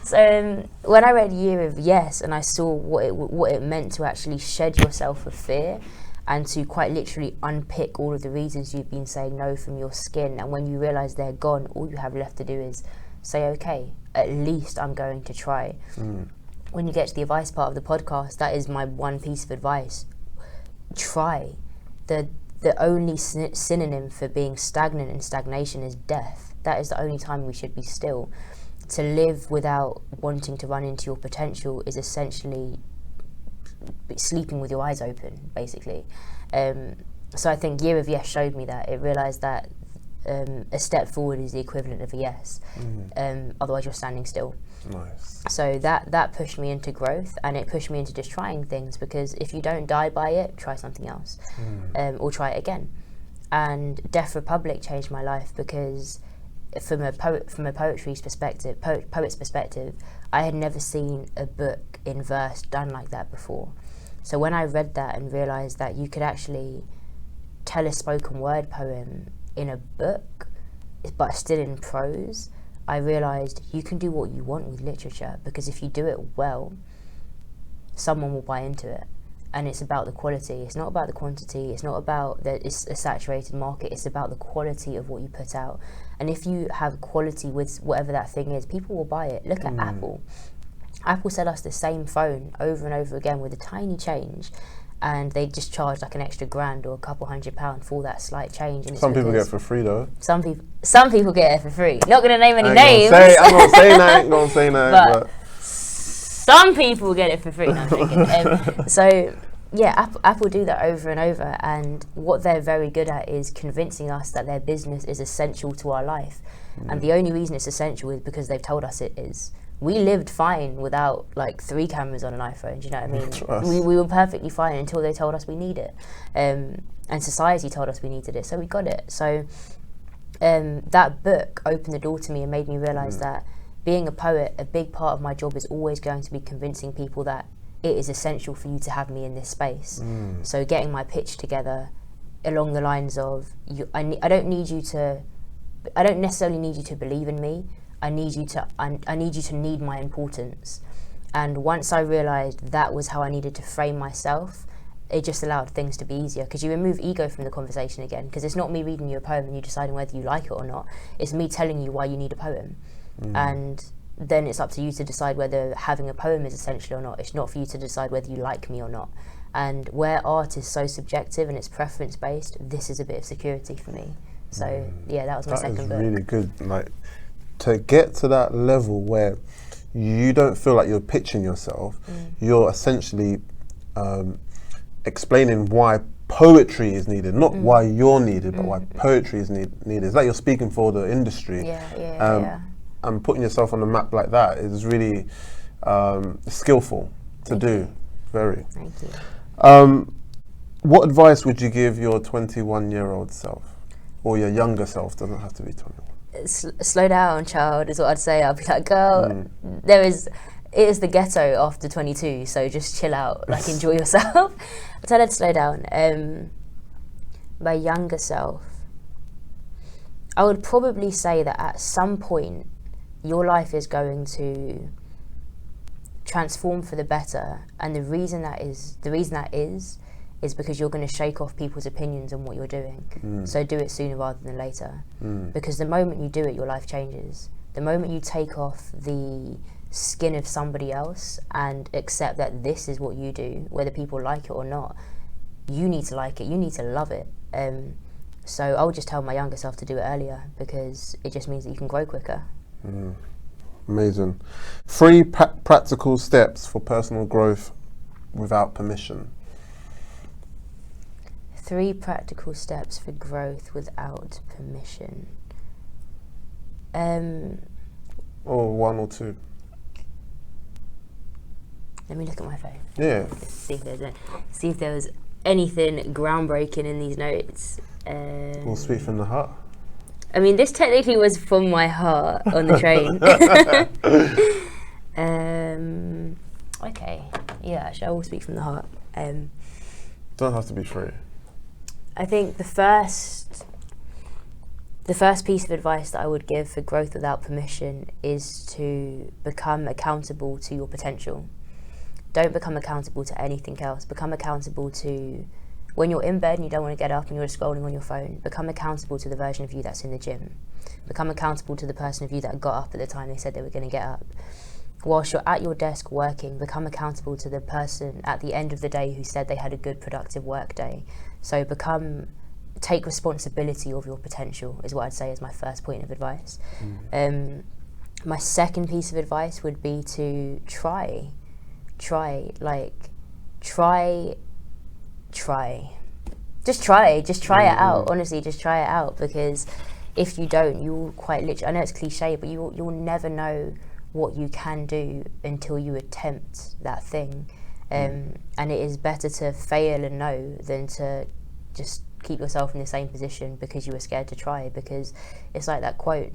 So when I read Year of Yes and I saw what it meant to actually shed yourself of fear and to quite literally unpick all of the reasons you've been saying no from your skin, and when you realise they're gone, all you have left to do is say, okay, at least I'm going to try. When you get to the advice part of the podcast, that is my one piece of advice. Try. The only synonym for being stagnant and stagnation is death. That is the only time we should be still. To live without wanting to run into your potential is essentially sleeping with your eyes open, basically. So I think Year of Yes showed me that. It realised that a step forward is the equivalent of a yes. Otherwise you're standing still. Nice. So that pushed me into growth, and it pushed me into just trying things, because if you don't die by it, try something else, or try it again. And Death Republic changed my life because from a poet's perspective, I had never seen a book in verse done like that before. So when I read that and realised that you could actually tell a spoken word poem in a book, but still in prose, I realised you can do what you want with literature, because if you do it well, someone will buy into it. And it's about the quality. It's not about the quantity. It's not about that it's a saturated market. It's about the quality of what you put out. And if you have quality with whatever that thing is, people will buy it. Look at Apple. Apple sell us the same phone over and over again with a tiny change, and they just charge like an extra £1,000 or a couple £100 for that slight change. And some people get it for free though. Some people get it for free. Not gonna name any names. I'm not saying that. But some people get it for free. No, I'm joking. So yeah, Apple do that over and over, and what they're very good at is convincing us that their business is essential to our life. And the only reason it's essential is because they've told us it is. We lived fine without like 3 cameras on an iPhone, do you know what I mean? We were perfectly fine until they told us we need it. And society told us we needed it, so we got it. So that book opened the door to me and made me realise that being a poet, a big part of my job is always going to be convincing people that it is essential for you to have me in this space. So getting my pitch together along the lines of, I don't necessarily need you to believe in me. I need you to need my importance. And once I realised that was how I needed to frame myself, it just allowed things to be easier, because you remove ego from the conversation again, because it's not me reading you a poem and you deciding whether you like it or not. It's me telling you why you need a poem. And then it's up to you to decide whether having a poem is essential or not. It's not for you to decide whether you like me or not. And where art is so subjective and it's preference based, this is a bit of security for me. So yeah, that was my second book. That is really good. Like, to get to that level where you don't feel like you're pitching yourself, you're essentially explaining why poetry is needed, not why you're needed, but why poetry is needed. It's like you're speaking for the industry. And putting yourself on the map like that is really skillful to do. Very. Thank you. What advice would you give your 21-year-old self? Or your younger self, doesn't have to be 21. Slow down, child, is what I'd say. I'd be like, girl, it is the ghetto after 22, so just chill out, like enjoy yourself. But tell her to slow down. My younger self, I would probably say that at some point, your life is going to transform for the better, and the reason that is because you're going to shake off people's opinions on what you're doing. So do it sooner rather than later, because the moment you do it, your life changes. The moment you take off the skin of somebody else and accept that this is what you do, whether people like it or not, you need to like it, you need to love it. So I would just tell my younger self to do it earlier, because it just means that you can grow quicker. Amazing. 3 practical steps for personal growth without permission. 3 practical steps for growth without permission. Or 1 or 2. Let me look at my phone. Yeah. See if there was anything groundbreaking in these notes. We'll speak from the heart. I mean, this technically was from my heart on the train. Okay. Yeah, actually, I will speak from the heart. Don't have to be 3. I think the first piece of advice that I would give for growth without permission is to become accountable to your potential. Don't become accountable to anything else. Become accountable to when you're in bed and you don't want to get up and you're scrolling on your phone. Become accountable to the version of you that's in the gym. Become accountable to the person of you that got up at the time they said they were going to get up. Whilst you're at your desk working, become accountable to the person at the end of the day who said they had a good, productive work day. So take responsibility of your potential is what I'd say is my first point of advice. My second piece of advice would be to try. Just try it out. Honestly, just try it out, because if you don't, you'll quite literally, I know it's cliche, but you'll never know what you can do until you attempt that thing. And it is better to fail and know than to just keep yourself in the same position because you were scared to try. Because it's like that quote,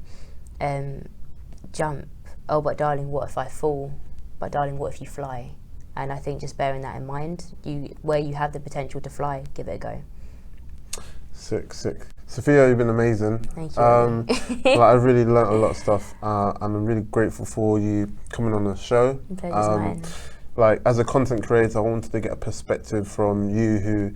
jump, oh but darling, what if I fall? But darling, what if you fly? And I think just bearing that in mind, where you have the potential to fly, give it a go. Sick. Sophia, you've been amazing. Thank you. I really learnt a lot of stuff, and I'm really grateful for you coming on the show. The pleasure's mine. Like, as a content creator, I wanted to get a perspective from you who,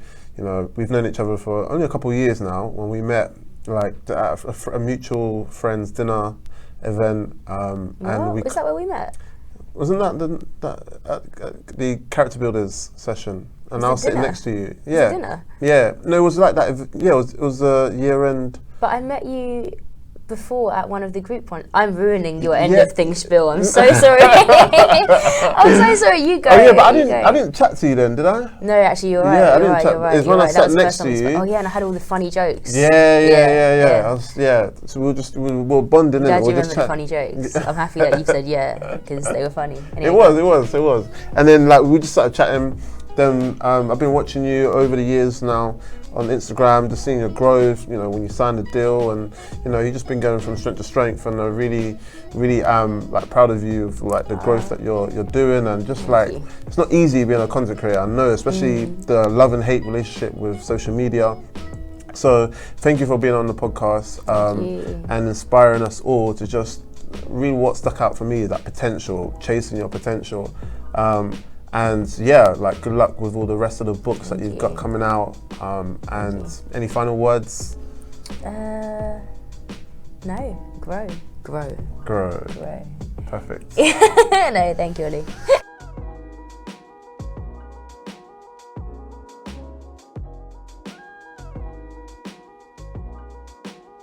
we've known each other for only a couple of years now. When we met, like, at a mutual friend's dinner event. And is that where we met? Wasn't that the character builders session? And I was sitting next to you. Yeah. Was it dinner? Yeah. No, it was like that. Yeah, it was a year end. But I met you before at one of the group ones. I'm ruining your end of thing spiel. I'm so sorry. I'm so sorry. You go. Oh yeah, but I didn't chat to you then, did I? No, actually, you're right. Yeah, you're right. It was when I sat next to you. Oh yeah, and I had all the funny jokes. Yeah. So we were bonding. Glad you remember the funny jokes. I'm happy that you said because they were funny. Anyway. It was. And then like we just started chatting. Then I've been watching you over the years now on Instagram, just seeing your growth, when you signed the deal, and you've just been going from strength to strength, and I really like proud of you for like the growth that you're doing, and just it's not easy being a content creator, I know, especially the love and hate relationship with social media. So thank you for being on the podcast and inspiring us all to just really what stuck out for me is that potential, chasing your potential. And good luck with all the rest of the books that you've got coming out. And any final words? No, grow. Perfect. No, thank you, Ollie.